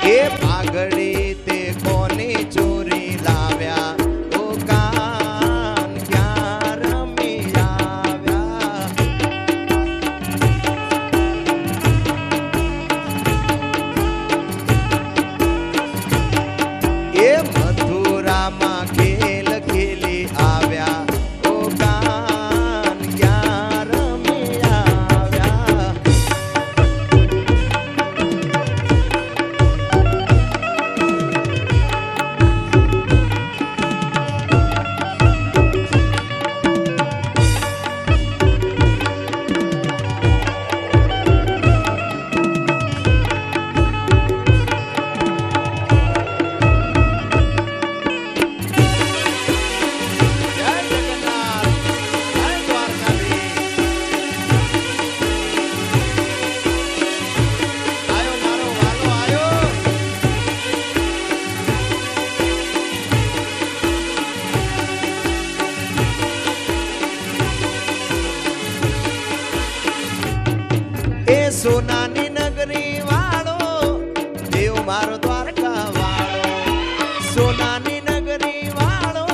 એ પાઘડી તે કોની ચોરી લાવ્યા ઓ કાન ક્યાં રમી આવ્યા એ મથુરામાં ખેલ ખેલી આવ્યા ઓ કાન ક્યાં રમી આવ્યા જય જગન્નાથ જય દ્વારકાધીશ આયો મારો વાલો આયો એ સોનાની નગરી વાળો દેવ મારો દ્વારકા વાળો સોનાની નગરી વાળો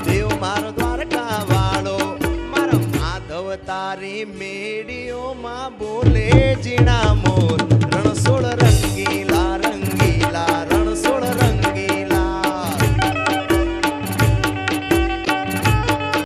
દેવ મારો દ્વારકા વાળો મારો માધવ તારી મે